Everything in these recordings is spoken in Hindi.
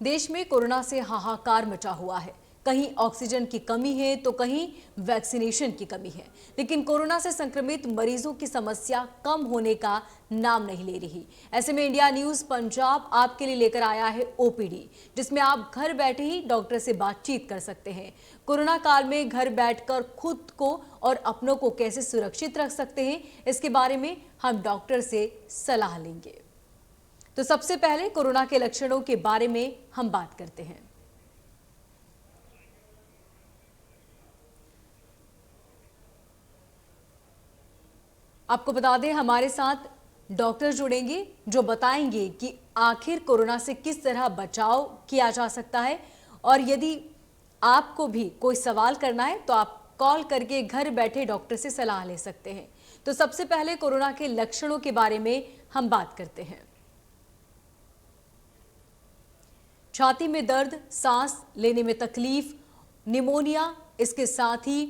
देश में कोरोना से हाहाकार मचा हुआ है। कहीं ऑक्सीजन की कमी है तो कहीं वैक्सीनेशन की कमी है, लेकिन कोरोना से संक्रमित मरीजों की समस्या कम होने का नाम नहीं ले रही। ऐसे में इंडिया न्यूज पंजाब आपके लिए लेकर आया है ओपीडी, जिसमें आप घर बैठे ही डॉक्टर से बातचीत कर सकते हैं। कोरोना काल में घर बैठकर खुद को और अपनों को कैसे सुरक्षित रख सकते हैं, इसके बारे में हम डॉक्टर से सलाह लेंगे। तो सबसे पहले कोरोना के लक्षणों के बारे में हम बात करते हैं। आपको बता दें, हमारे साथ डॉक्टर जुड़ेंगे जो बताएंगे कि आखिर कोरोना से किस तरह बचाव किया जा सकता है, और यदि आपको भी कोई सवाल करना है तो आप कॉल करके घर बैठे डॉक्टर से सलाह ले सकते हैं। तो सबसे पहले कोरोना के लक्षणों के बारे में हम बात करते हैं। छाती में दर्द, सांस लेने में तकलीफ, निमोनिया, इसके साथ ही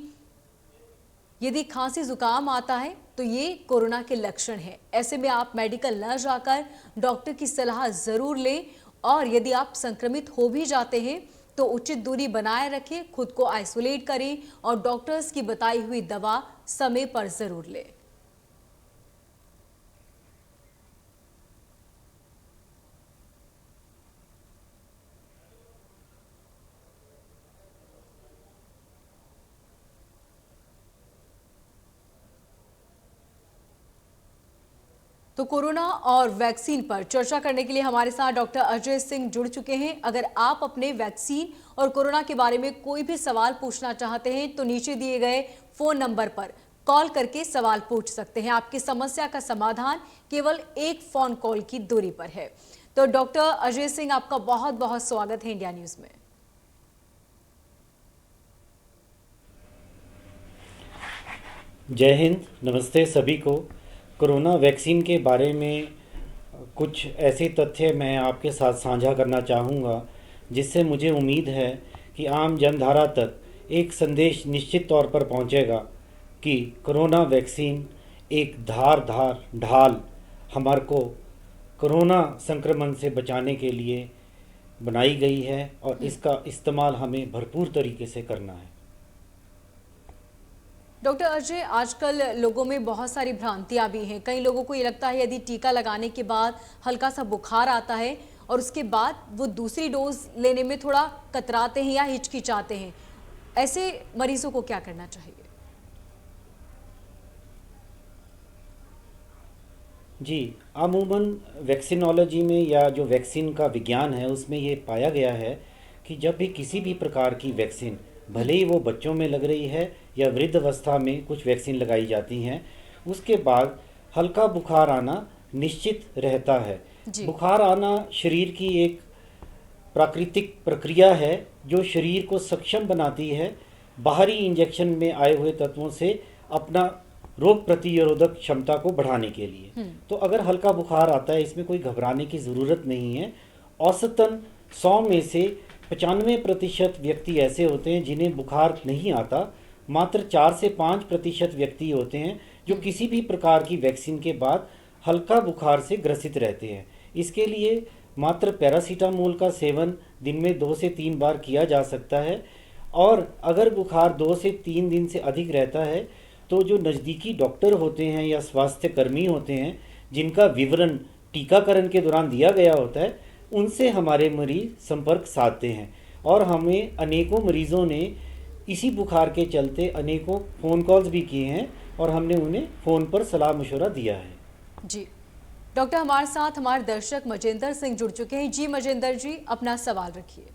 यदि खांसी जुकाम आता है तो ये कोरोना के लक्षण हैं। ऐसे में आप मेडिकल न जाकर डॉक्टर की सलाह जरूर लें, और यदि आप संक्रमित हो भी जाते हैं तो उचित दूरी बनाए रखें, खुद को आइसोलेट करें और डॉक्टर्स की बताई हुई दवा समय पर जरूर लें। तो कोरोना और वैक्सीन पर चर्चा करने के लिए हमारे साथ डॉक्टर अजय सिंह जुड़ चुके हैं। अगर आप अपने वैक्सीन और कोरोना के बारे में कोई भी सवाल पूछना चाहते हैं तो नीचे दिए गए फोन नंबर पर कॉल करके सवाल पूछ सकते हैं। आपकी समस्या का समाधान केवल एक फोन कॉल की दूरी पर है। तो डॉक्टर अजय सिंह, आपका बहुत बहुत स्वागत है इंडिया न्यूज में। जय हिंद, नमस्ते सभी को। कोरोना वैक्सीन के बारे में कुछ ऐसे तथ्य मैं आपके साथ साझा करना चाहूँगा जिससे मुझे उम्मीद है कि आम जनधारा तक एक संदेश निश्चित तौर पर पहुँचेगा कि कोरोना वैक्सीन एक धारदार ढाल हमारे को कोरोना संक्रमण से बचाने के लिए बनाई गई है, और इसका इस्तेमाल हमें भरपूर तरीके से करना है। डॉक्टर अजय, आजकल लोगों में बहुत सारी भ्रांतियां भी हैं। कई लोगों को ये लगता है यदि टीका लगाने के बाद हल्का सा बुखार आता है और उसके बाद वो दूसरी डोज लेने में थोड़ा कतराते हैं या हिचकिचाते हैं, ऐसे मरीजों को क्या करना चाहिए? जी, अमूमन वैक्सीनोलॉजी में या जो वैक्सीन का विज्ञान है उसमें ये पाया गया है कि जब भी किसी भी प्रकार की वैक्सीन, भले ही वो बच्चों में लग रही है या वृद्ध अवस्था में कुछ वैक्सीन लगाई जाती हैं, उसके बाद हल्का बुखार आना निश्चित रहता है। बुखार आना शरीर की एक प्राकृतिक प्रक्रिया है जो शरीर को सक्षम बनाती है बाहरी इंजेक्शन में आए हुए तत्वों से अपना रोग प्रतिरोधक क्षमता को बढ़ाने के लिए। तो अगर हल्का बुखार आता है, इसमें कोई घबराने की ज़रूरत नहीं है। औसतन 100 में से 95% व्यक्ति ऐसे होते हैं जिन्हें बुखार नहीं आता। मात्र 4 से 5% व्यक्ति होते हैं जो किसी भी प्रकार की वैक्सीन के बाद हल्का बुखार से ग्रसित रहते हैं। इसके लिए मात्र पैरासीटामोल का सेवन दिन में 2 से 3 बार किया जा सकता है, और अगर बुखार 2 से 3 दिन से अधिक रहता है तो जो नज़दीकी डॉक्टर होते हैं या स्वास्थ्य कर्मी होते हैं जिनका विवरण टीकाकरण के दौरान दिया गया होता है, उनसे हमारे मरीज संपर्क साधते हैं। और हमें अनेकों मरीज़ों ने इसी बुखार के चलते अनेकों फ़ोन कॉल्स भी किए हैं और हमने उन्हें फ़ोन पर सलाह मशवरा दिया है। जी डॉक्टर, हमारे साथ हमारे दर्शक मजेंद्र सिंह जुड़ चुके हैं। जी मजेंद्र जी, अपना सवाल रखिए।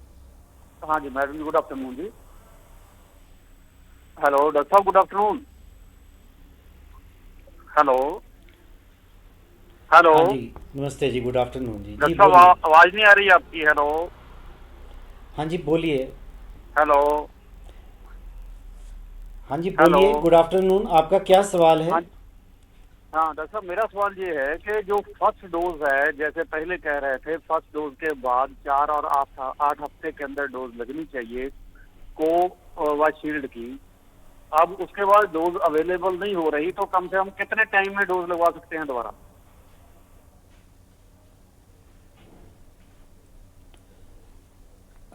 हाँ जी मैडम, गुड आफ्टरनून जी। हेलो डॉक्टर साहब, गुड आफ्टरनून। Hello hello. हाँ जी, नमस्ते जी, गुड आफ्टरनून जी। डॉक्टर साहब, आवाज नहीं आ रही आपकी। हेलो। हाँ जी बोलिए। हेलो। हाँ जी बोलिए, गुड आफ्टरनून। आपका क्या सवाल है? हाँ हाँ डॉक्टर साहब, मेरा सवाल ये है कि जो फर्स्ट डोज है, जैसे पहले कह रहे थे फर्स्ट डोज के बाद 4 और 8 हफ्ते के अंदर डोज लगनी चाहिए कोविशील्ड की, अब उसके बाद डोज अवेलेबल नहीं हो रही, तो कम से कम कितने टाइम में डोज लगवा सकते हैं दोबारा?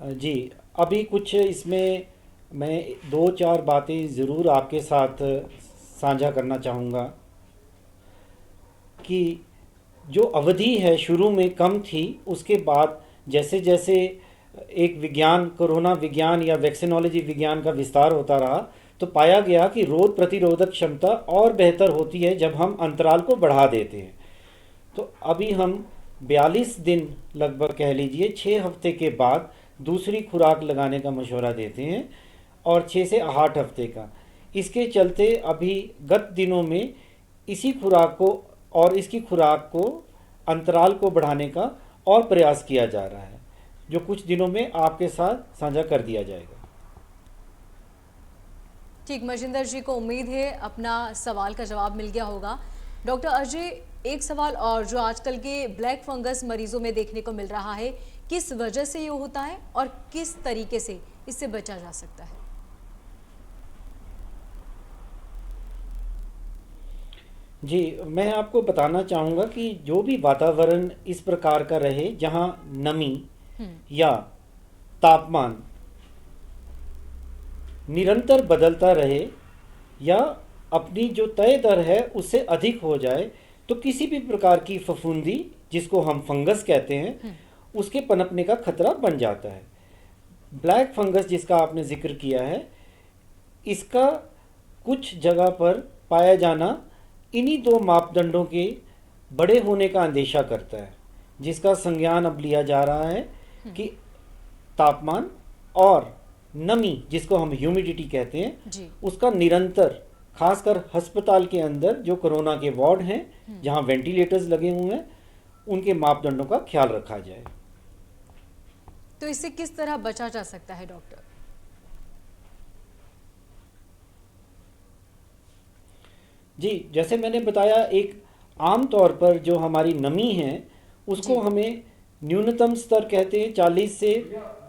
जी, अभी कुछ इसमें मैं 2-4 बातें ज़रूर आपके साथ साझा करना चाहूँगा कि जो अवधि है शुरू में कम थी, उसके बाद जैसे जैसे एक विज्ञान, कोरोना विज्ञान या वैक्सीनोलॉजी विज्ञान का विस्तार होता रहा, तो पाया गया कि रोग प्रतिरोधक क्षमता और बेहतर होती है जब हम अंतराल को बढ़ा देते हैं। तो अभी हम 42 दिन लगभग कह लीजिए 6 हफ्ते के बाद दूसरी खुराक लगाने का मशवरा देते हैं और 6 से 8 हफ्ते का। इसके चलते अभी गत दिनों में इसी खुराक को और इसकी खुराक को अंतराल को बढ़ाने का और प्रयास किया जा रहा है, जो कुछ दिनों में आपके साथ साझा कर दिया जाएगा। ठीक, मजिंदर जी को उम्मीद है अपना सवाल का जवाब मिल गया होगा। डॉक्टर अजय, एक सवाल और जो आजकल के ब्लैक फंगस मरीजों में देखने को मिल रहा है, किस वजह से ये होता है और किस तरीके से इससे बचा जा सकता है? जी, मैं आपको बताना चाहूँगा कि जो भी वातावरण इस प्रकार का रहे जहाँ नमी या तापमान निरंतर बदलता रहे या अपनी जो तय दर है उससे अधिक हो जाए, तो किसी भी प्रकार की फफूंदी, जिसको हम फंगस कहते हैं, उसके पनपने का खतरा बन जाता है। ब्लैक फंगस जिसका आपने जिक्र किया है, इसका कुछ जगह पर पाया जाना इन्हीं 2 मापदंडों के बड़े होने का अंदेशा करता है, जिसका संज्ञान अब लिया जा रहा है कि तापमान और नमी, जिसको हम ह्यूमिडिटी कहते हैं जी। उसका निरंतर, खासकर अस्पताल के अंदर जो कोरोना के वार्ड हैं जहां वेंटिलेटर्स लगे हुए हैं, उनके मापदंडों का ख्याल रखा जाए। तो इससे किस तरह बचा जा सकता है डॉक्टर? जी, जैसे मैंने बताया, एक आम तौर पर जो हमारी नमी है उसको जी। हमें न्यूनतम स्तर कहते हैं 40 से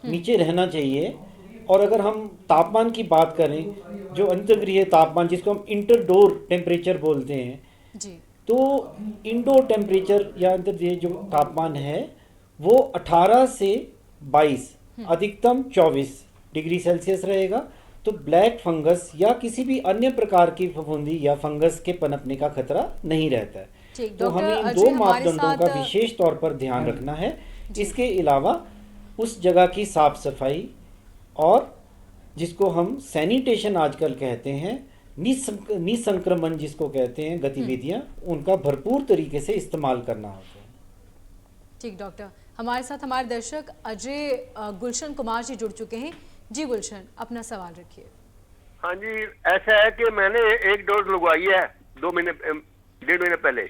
नीचे रहना चाहिए। और अगर हम तापमान की बात करें, जो अंतर्गृह तापमान जिसको हम इंटरडोर टेम्परेचर बोलते हैं, जी। तो इंडोर टेम्परेचर या अंतर्गृह जो तापमान है वो 18 से 22, अधिकतम 24 डिग्री सेल्सियस रहेगा। तो ब्लैक फंगस या किसी भी अन्य प्रकार की फफूंदी या फंगस के पनपने का खतरा नहीं रहता है। ठीक, तो डॉक्टर हमें इन अजय 2 हमारे मापदंडों का साथ विशेष तौर पर ध्यान रखना है। इसके अलावा उस जगह की साफ सफाई और जिसको हम सैनिटेशन आजकल कहते हैं, निसंक्रमण जिसको कहते हैं गतिविधियां, उनका भरपूर तरीके से इस्तेमाल करना होता है। ठीक डॉक्टर, हमारे साथ हमारे दर्शक अजय गुलशन कुमार जी जुड़ चुके हैं। जी गुलशन, अपना सवाल रखिए। हाँ जी, ऐसा है कि मैंने एक डोज लगवाई है 2 महीने 1.5 महीने पहले।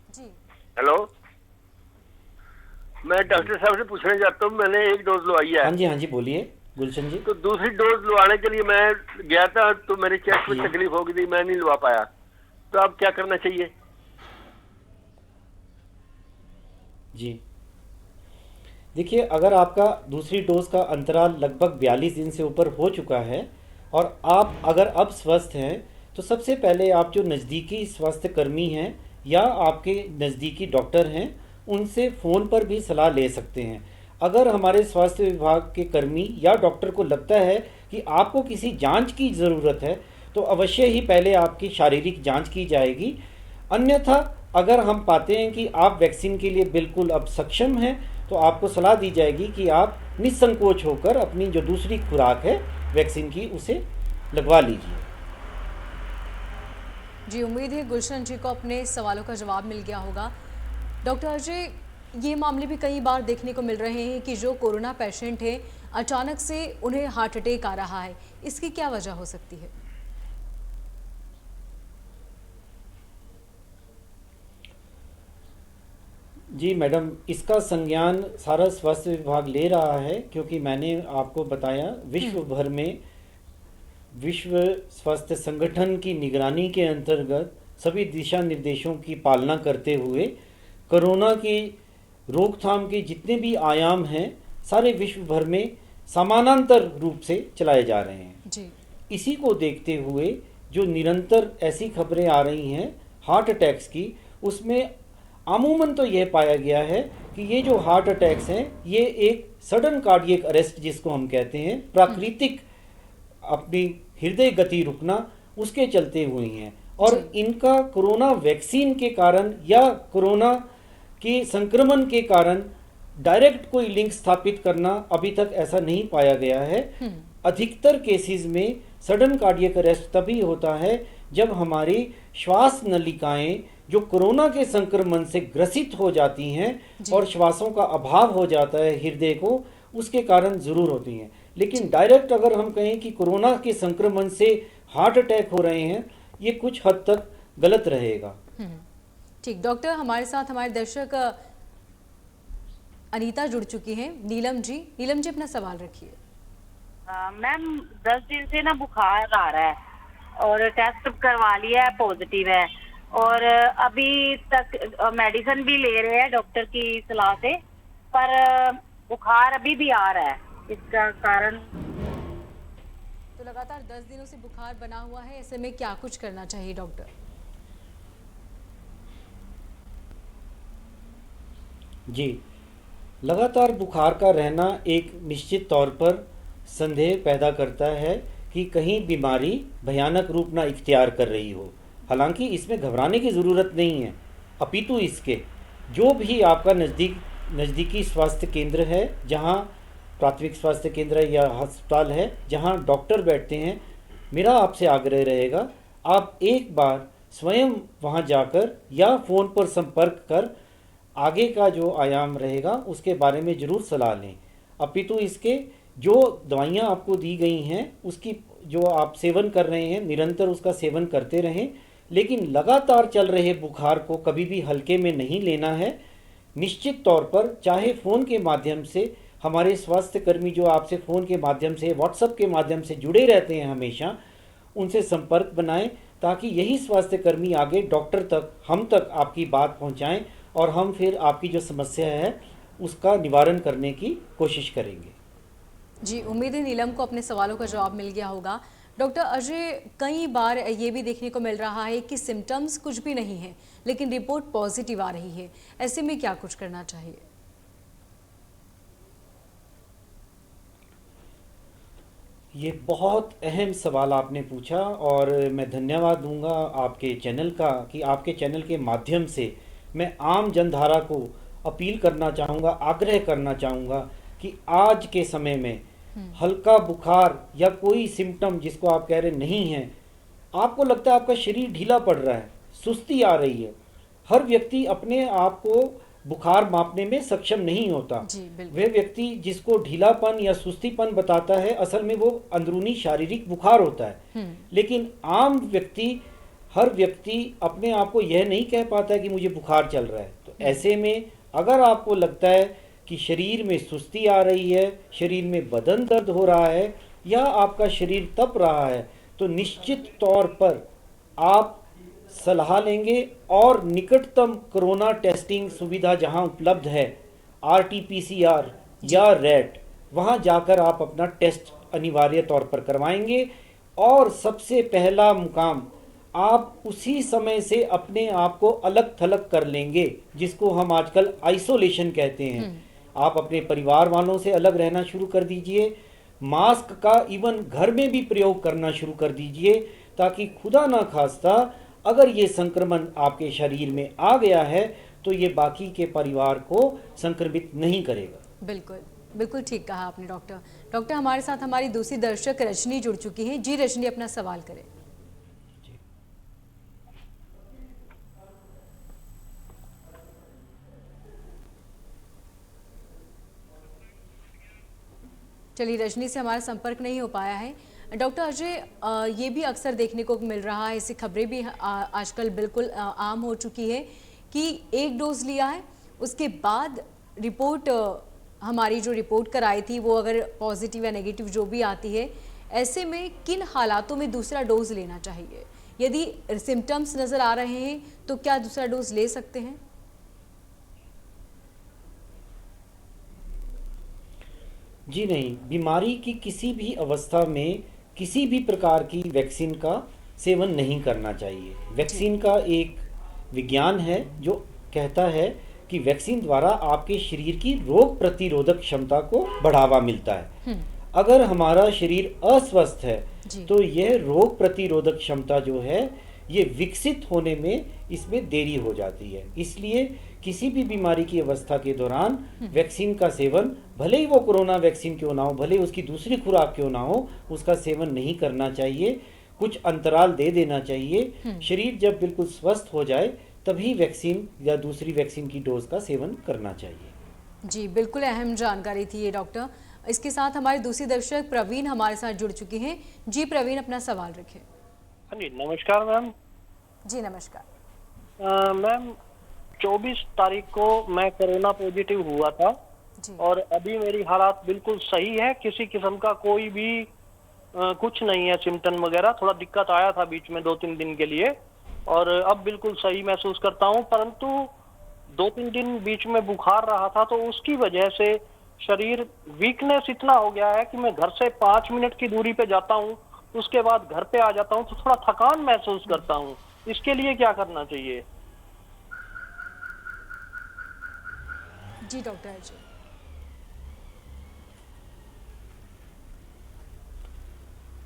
जी। हेलो, मैं डॉक्टर साहब से पूछना चाहता हूँ, मैंने एक डोज लगवाई है। हाँ जी, बोलिए गुलशन जी। तो दूसरी डोज लगवाने के लिए मैं गया था, तो मेरे चेस्ट में तकलीफ हो गई थी, मैं नहीं लगवा पाया। तो अब क्या करना चाहिए? जी, देखिए, अगर आपका दूसरी डोज का अंतराल लगभग 42 दिन से ऊपर हो चुका है और आप अगर अब स्वस्थ हैं, तो सबसे पहले आप जो नज़दीकी स्वास्थ्य कर्मी हैं या आपके नज़दीकी डॉक्टर हैं, उनसे फ़ोन पर भी सलाह ले सकते हैं। अगर हमारे स्वास्थ्य विभाग के कर्मी या डॉक्टर को लगता है कि आपको किसी जांच की ज़रूरत है, तो अवश्य ही पहले आपकी शारीरिक जांच की जाएगी। अन्यथा अगर हम पाते हैं कि आप वैक्सीन के लिए बिल्कुल अब सक्षम हैं, तो आपको सलाह दी जाएगी कि आप निसंकोच होकर अपनी जो दूसरी खुराक है वैक्सीन की, उसे लगवा लीजिए। जी, उम्मीद है गुलशन जी को अपने सवालों का जवाब मिल गया होगा। डॉक्टर अजय, ये मामले भी कई बार देखने को मिल रहे हैं कि जो कोरोना पेशेंट है, अचानक से उन्हें हार्ट अटैक आ रहा है, इसकी क्या वजह हो सकती है? जी मैडम, इसका संज्ञान सारा स्वास्थ्य विभाग ले रहा है, क्योंकि मैंने आपको बताया विश्व भर में विश्व स्वास्थ्य संगठन की निगरानी के अंतर्गत सभी दिशा निर्देशों की पालना करते हुए कोरोना की रोकथाम के जितने भी आयाम हैं, सारे विश्व भर में समानांतर रूप से चलाए जा रहे हैं। जी। इसी को देखते हुए जो निरंतर ऐसी खबरें आ रही हैं हार्ट अटैक्स की, उसमें अमूमन तो यह पाया गया है कि ये जो हार्ट अटैक्स हैं ये एक सडन कार्डियक अरेस्ट जिसको हम कहते हैं, प्राकृतिक अपनी हृदय गति रुकना, उसके चलते हुई हैं। और इनका कोरोना वैक्सीन के कारण या कोरोना के संक्रमण के कारण डायरेक्ट कोई लिंक स्थापित करना अभी तक ऐसा नहीं पाया गया है। अधिकतर केसेस में सडन कार्डियक अरेस्ट तभी होता है जब हमारी श्वास नलिकाएं जो कोरोना के संक्रमण से ग्रसित हो जाती हैं और श्वासों का अभाव हो जाता है हृदय को, उसके कारण जरूर होती हैं। लेकिन डायरेक्ट अगर हम कहें कि कोरोना के संक्रमण से हार्ट अटैक हो रहे हैं, ये कुछ हद तक गलत रहेगा। ठीक डॉक्टर, हमारे साथ हमारे दर्शक अनीता जुड़ चुकी हैं। नीलम जी अपना सवाल रखिए। मैम 10 दिन से ना बुखार आ रहा है और टेस्ट करवा लिया है, पॉजिटिव है, और अभी तक मेडिसिन भी ले रहे हैं डॉक्टर की सलाह से, पर बुखार अभी भी आ रहा है। इसका कारण तो लगातार 10 दिनों से बुखार बना हुआ है, ऐसे में क्या कुछ करना चाहिए डॉक्टर? जी, लगातार बुखार का रहना एक निश्चित तौर पर संदेह पैदा करता है कि कहीं बीमारी भयानक रूप ना इख्तियार कर रही हो। हालांकि इसमें घबराने की ज़रूरत नहीं है, अपितु इसके जो भी आपका नज़दीकी स्वास्थ्य केंद्र है, जहां प्राथमिक स्वास्थ्य केंद्र है या अस्पताल है जहां डॉक्टर बैठते हैं, मेरा आपसे आग्रह रहेगा आप एक बार स्वयं वहां जाकर या फ़ोन पर संपर्क कर आगे का जो आयाम रहेगा उसके बारे में ज़रूर सलाह लें। अपितु इसके जो दवाइयाँ आपको दी गई हैं उसकी जो आप सेवन कर रहे हैं निरंतर उसका सेवन करते रहें, लेकिन लगातार चल रहे बुखार को कभी भी हल्के में नहीं लेना है। निश्चित तौर पर चाहे फ़ोन के माध्यम से हमारे स्वास्थ्य कर्मी जो आपसे फ़ोन के माध्यम से व्हाट्सएप के माध्यम से जुड़े रहते हैं, हमेशा उनसे संपर्क बनाएं ताकि यही स्वास्थ्य कर्मी आगे डॉक्टर तक हम तक आपकी बात पहुंचाएं और हम फिर आपकी जो समस्या है उसका निवारण करने की कोशिश करेंगे। जी, उम्मीद है नीलम को अपने सवालों का जवाब मिल गया होगा। डॉक्टर अजय, कई बार ये भी देखने को मिल रहा है कि सिम्टम्स कुछ भी नहीं है लेकिन रिपोर्ट पॉजिटिव आ रही है, ऐसे में क्या कुछ करना चाहिए? ये बहुत अहम सवाल आपने पूछा और मैं धन्यवाद दूंगा आपके चैनल का कि आपके चैनल के माध्यम से मैं आम जनधारा को अपील करना चाहूँगा, आग्रह करना चाहूँगा कि आज के समय में हल्का बुखार या कोई सिम्टम जिसको आप कह रहे नहीं हैं, आपको लगता है आपका शरीर ढीला पड़ रहा है, सुस्ती आ रही है, हर व्यक्ति अपने आप को बुखार मापने में सक्षम नहीं होता। वह व्यक्ति जिसको ढीलापन या सुस्तीपन बताता है असल में वो अंदरूनी शारीरिक बुखार होता है। लेकिन आम व्यक्ति, हर व्यक्ति अपने आप को यह नहीं कह पाता है कि मुझे बुखार चल रहा है। तो ऐसे में अगर आपको लगता है कि शरीर में सुस्ती आ रही है, शरीर में बदन दर्द हो रहा है या आपका शरीर तप रहा है, तो निश्चित तौर पर आप सलाह लेंगे और निकटतम कोरोना टेस्टिंग सुविधा जहां उपलब्ध है, RT-PCR या रैट, वहां जाकर आप अपना टेस्ट अनिवार्य तौर पर करवाएंगे। और सबसे पहला मुकाम आप उसी समय से अपने आप को अलग थलग कर लेंगे, जिसको हम आजकल आइसोलेशन कहते हैं। आप अपने परिवार वालों से अलग रहना शुरू कर दीजिए, मास्क का इवन घर में भी प्रयोग करना शुरू कर दीजिए, ताकि खुदा ना खास्ता अगर ये संक्रमण आपके शरीर में आ गया है तो ये बाकी के परिवार को संक्रमित नहीं करेगा। बिल्कुल बिल्कुल ठीक कहा आपने डॉक्टर। डॉक्टर, हमारे साथ हमारी दूसरी दर्शक रजनी जुड़ चुकी हैं। जी रजनी, अपना सवाल करें। चलिए, रजनी से हमारा संपर्क नहीं हो पाया है। डॉक्टर अजय, ये भी अक्सर देखने को मिल रहा है, ऐसी खबरें भी आजकल बिल्कुल आम हो चुकी है कि एक डोज लिया है उसके बाद रिपोर्ट, हमारी जो रिपोर्ट कराई थी वो अगर पॉजिटिव या नेगेटिव जो भी आती है, ऐसे में किन हालातों में दूसरा डोज लेना चाहिए? यदि सिम्टम्स नज़र आ रहे हैं तो क्या दूसरा डोज ले सकते हैं? जी नहीं, बीमारी की किसी भी अवस्था में किसी भी प्रकार की वैक्सीन का सेवन नहीं करना चाहिए। वैक्सीन का एक विज्ञान है जो कहता है कि वैक्सीन द्वारा आपके शरीर की रोग प्रतिरोधक क्षमता को बढ़ावा मिलता है। अगर हमारा शरीर अस्वस्थ है जी। तो यह रोग प्रतिरोधक क्षमता जो है ये विकसित होने में इसमें देरी हो जाती है। इसलिए किसी भी बीमारी की अवस्था के दौरान वैक्सीन का सेवन, भले ही वो कोरोना वैक्सीन क्यों ना हो, भले ही उसकी दूसरी खुराक क्यों ना हो, उसका सेवन नहीं करना चाहिए। कुछ अंतराल दे देना चाहिए। शरीर जब बिल्कुल स्वस्थ हो जाए तभी वैक्सीन या दूसरी वैक्सीन की डोज का सेवन करना चाहिए। जी, बिल्कुल अहम जानकारी थी ये डॉक्टर। इसके साथ हमारे दूसरी दर्शक प्रवीण हमारे साथ जुड़ चुके हैं। जी प्रवीण, अपना सवाल रखें। हाँ जी, नमस्कार मैम। जी नमस्कार। मैम 24 तारीख को मैं कोरोना पॉजिटिव हुआ था जी। और अभी मेरी हालात बिल्कुल सही है। किसी किस्म का कोई भी कुछ नहीं है, सिम्टम वगैरह। थोड़ा दिक्कत आया था बीच में 2-3 दिन के लिए और अब बिल्कुल सही महसूस करता हूँ। परंतु 2-3 दिन बीच में बुखार रहा था तो उसकी वजह से शरीर वीकनेस इतना हो गया है कि मैं घर से 5 मिनट की दूरी पे जाता हूँ, उसके बाद घर पे आ जाता हूँ तो थोड़ा थकान महसूस करता हूँ। इसके लिए क्या करना चाहिए? जी डॉक्टर अजय।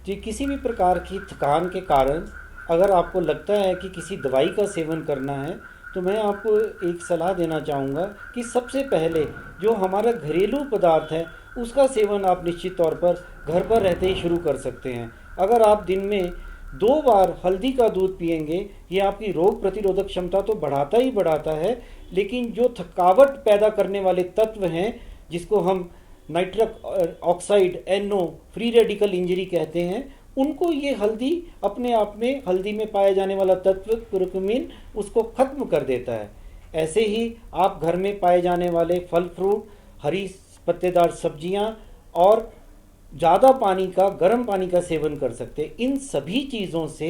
जी, किसी भी प्रकार की थकान के कारण अगर आपको लगता है कि किसी दवाई का सेवन करना है तो मैं आपको एक सलाह देना चाहूँगा कि सबसे पहले जो हमारा घरेलू पदार्थ है उसका सेवन आप निश्चित तौर पर घर पर रहते ही शुरू कर सकते हैं। अगर आप दिन में 2 बार हल्दी का दूध पिएंगे, ये आपकी रोग प्रतिरोधक क्षमता तो बढ़ाता ही बढ़ाता है, लेकिन जो थकावट पैदा करने वाले तत्व हैं जिसको हम nitric oxide, NO, free radical injury कहते हैं, उनको ये हल्दी अपने आप में, हल्दी में पाया जाने वाला तत्व कुर्कुमिन उसको खत्म कर देता है। ऐसे ही आप घर में पाए जाने वाले फल फ्रूट, हरी पत्तेदार सब्जियां और ज़्यादा पानी का, गर्म पानी का सेवन कर सकते हैं। इन सभी चीज़ों से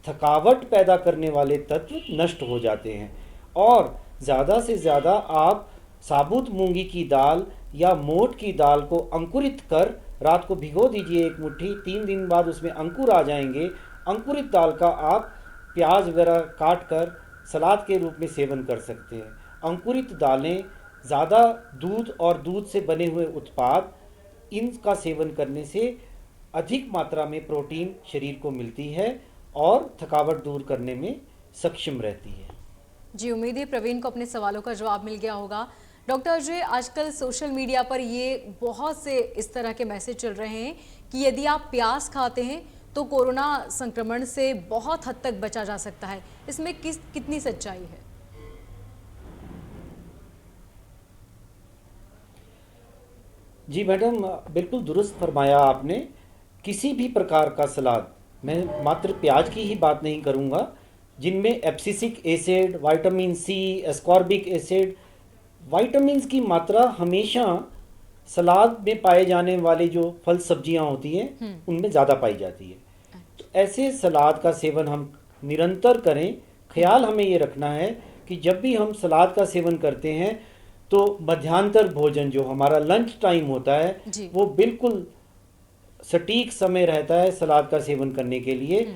थकावट पैदा करने वाले तत्व नष्ट हो जाते हैं। और ज़्यादा से ज़्यादा आप साबुत मूंगी की दाल या मोठ की दाल को अंकुरित कर रात को भिगो दीजिए 1 मुट्ठी, 3 दिन बाद उसमें अंकुर आ जाएंगे। अंकुरित दाल का आप प्याज वगैरह काट कर सलाद के रूप में सेवन कर सकते हैं। अंकुरित दालें, ज़्यादा दूध और दूध से बने हुए उत्पाद, इनका सेवन करने से अधिक मात्रा में प्रोटीन शरीर को मिलती है और थकावट दूर करने में सक्षम रहती है। जी, उम्मीद है प्रवीण को अपने सवालों का जवाब मिल गया होगा। डॉक्टर अजय, आजकल सोशल मीडिया पर ये बहुत से इस तरह के मैसेज चल रहे हैं कि यदि आप प्याज खाते हैं तो कोरोना संक्रमण से बहुत हद तक बचा जा सकता है। इसमें कितनी सच्चाई है? जी मैडम, बिल्कुल दुरुस्त फरमाया आपने। किसी भी प्रकार का सलाद, मैं मात्र प्याज की ही बात नहीं करूँगा, जिनमें abscisic acid, vitamin C, ascorbic acid, vitamins की मात्रा हमेशा सलाद में पाए जाने वाले जो फल सब्जियां होती हैं उनमें ज़्यादा पाई जाती है। तो ऐसे सलाद का सेवन हम निरंतर करें। ख्याल हमें ये रखना है कि जब भी हम सलाद का सेवन करते हैं तो मध्यांतर भोजन, जो हमारा लंच टाइम होता है, वो बिल्कुल सटीक समय रहता है सलाद का सेवन करने के लिए।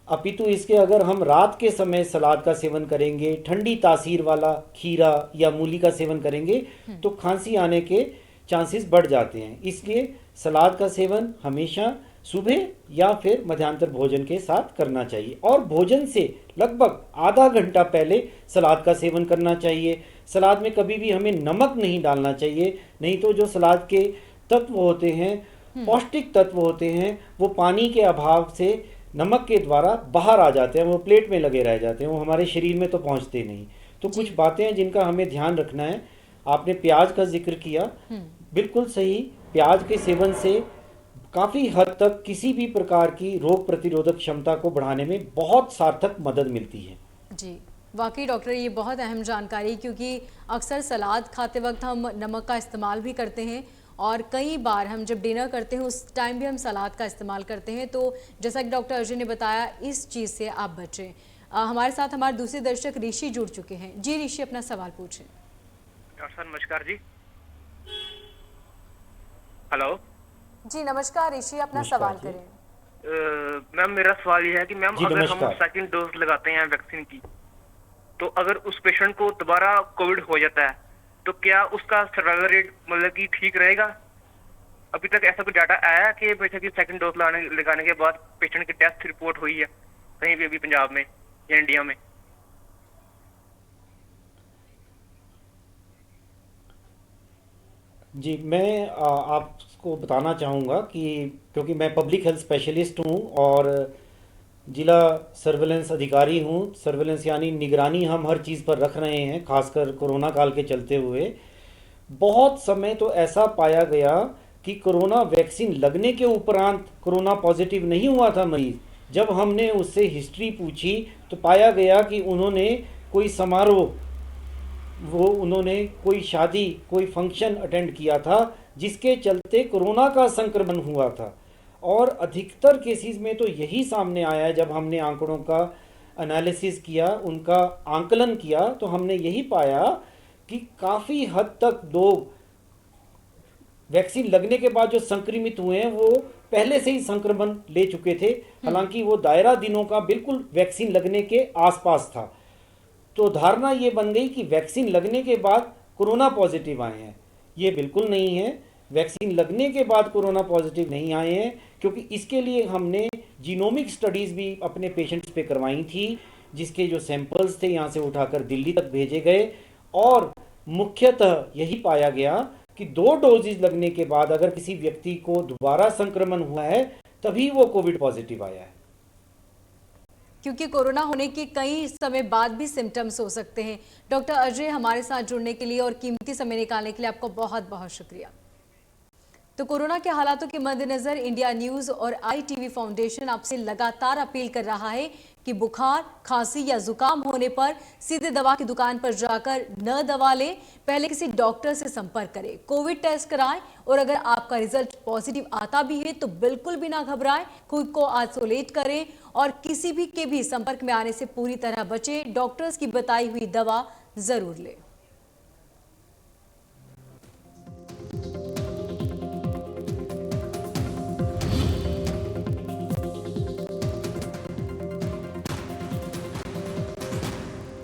अपितु इसके अगर हम रात के समय सलाद का सेवन करेंगे, ठंडी तासीर वाला खीरा या मूली का सेवन करेंगे तो खांसी आने के चांसेस बढ़ जाते हैं। इसलिए सलाद का सेवन हमेशा सुबह या फिर मध्यांतर भोजन के साथ करना चाहिए और भोजन से लगभग आधा घंटा पहले सलाद का सेवन करना चाहिए। सलाद में कभी भी हमें नमक नहीं डालना चाहिए, नहीं तो जो सलाद के तत्व होते हैं, पौष्टिक तत्व होते हैं, वो पानी के अभाव से नमक के द्वारा बाहर आ जाते हैं, वो प्लेट में लगे रह जाते हैं, वो हमारे शरीर में तो पहुंचते नहीं। तो कुछ बातें हैं जिनका हमें ध्यान रखना है। आपने प्याज का जिक्र किया, बिल्कुल सही। प्याज के सेवन से काफ़ी हद तक किसी भी प्रकार की रोग प्रतिरोधक क्षमता को बढ़ाने में बहुत सार्थक मदद मिलती है। जी, वाकई डॉक्टर, ये बहुत अहम जानकारी, क्योंकि अक्सर सलाद खाते वक्त हम नमक का इस्तेमाल भी करते हैं और कई बार हम जब डिनर करते हैं उस टाइम भी हम सलाद का इस्तेमाल करते हैं। तो जैसा कि डॉक्टर अजय ने बताया, इस चीज़ से आप बचें। हमारे साथ हमारे दूसरे दर्शक ऋषि जुड़ चुके हैं। जी ऋषि, अपना सवाल पूछें। सर नमस्कार जी। हेलो जी नमस्कार ऋषि, अपना सवाल करें। मैम, मेरा सवाल ये है कि मैम अगर हम नमस्कार। सेकंड डोज लगाते हैं वैक्सीन की, तो अगर उस पेशेंट को दोबारा कोविड हो जाता है तो क्या उसका सर्वाइवल रेट मतलब कि ठीक रहेगा? अभी तक ऐसा कोई डाटा आया कि बेशक कि सेकंड डोज लगाने के बाद पेशेंट की डेथ रिपोर्ट हुई है कहीं भी अभी पंजाब में या इंडिया में? जी, मैं आपको बताना चाहूँगा कि क्योंकि मैं पब्लिक हेल्थ स्पेशलिस्ट हूँ और जिला सर्वेलेंस अधिकारी हूँ। सर्वेलेंस यानी निगरानी हम हर चीज़ पर रख रहे हैं, खासकर कोरोना काल के चलते हुए। बहुत समय तो ऐसा पाया गया कि कोरोना वैक्सीन लगने के उपरांत कोरोना पॉजिटिव नहीं हुआ था मरीज। जब हमने उससे हिस्ट्री पूछी तो पाया गया कि उन्होंने कोई समारोह, उन्होंने कोई शादी, कोई फंक्शन अटेंड किया था जिसके चलते कोरोना का संक्रमण हुआ था। और अधिकतर केसेस में तो यही सामने आया है। जब हमने आंकड़ों का एनालिसिस किया, उनका आंकलन किया, तो हमने यही पाया कि काफ़ी हद तक लोग वैक्सीन लगने के बाद जो संक्रमित हुए हैं वो पहले से ही संक्रमण ले चुके थे, हालांकि वो दायरा दिनों का बिल्कुल वैक्सीन लगने के आसपास था। तो धारणा ये बन गई कि वैक्सीन लगने के बाद कोरोना पॉजिटिव आए हैं। ये बिल्कुल नहीं है। वैक्सीन लगने के बाद कोरोना पॉजिटिव नहीं आए हैं, क्योंकि इसके लिए हमने जीनोमिक स्टडीज़ भी अपने पेशेंट्स पे करवाई थी, जिसके जो सैंपल्स थे यहाँ से उठाकर दिल्ली तक भेजे गए। और मुख्यतः यही पाया गया कि 2 डोजेज लगने के बाद अगर किसी व्यक्ति को दोबारा संक्रमण हुआ है तभी वो कोविड पॉजिटिव आया है। क्योंकि कोरोना होने के कई समय बाद भी सिम्टम्स हो सकते हैं। डॉक्टर अजय, हमारे साथ जुड़ने के लिए और कीमती समय निकालने के लिए आपको बहुत बहुत शुक्रिया। तो कोरोना के हालातों के मद्देनजर इंडिया न्यूज और ITV फाउंडेशन आपसे लगातार अपील कर रहा है कि बुखार, खांसी या जुकाम होने पर सीधे दवा की दुकान पर जाकर न दवा लें, पहले किसी डॉक्टर से संपर्क करें, कोविड टेस्ट कराएं और अगर आपका रिजल्ट पॉजिटिव आता भी है तो बिल्कुल भी ना घबराएं, खुद को आइसोलेट करें और किसी भी के भी संपर्क में आने से पूरी तरह बचें। डॉक्टर्स की बताई हुई दवा जरूर लें।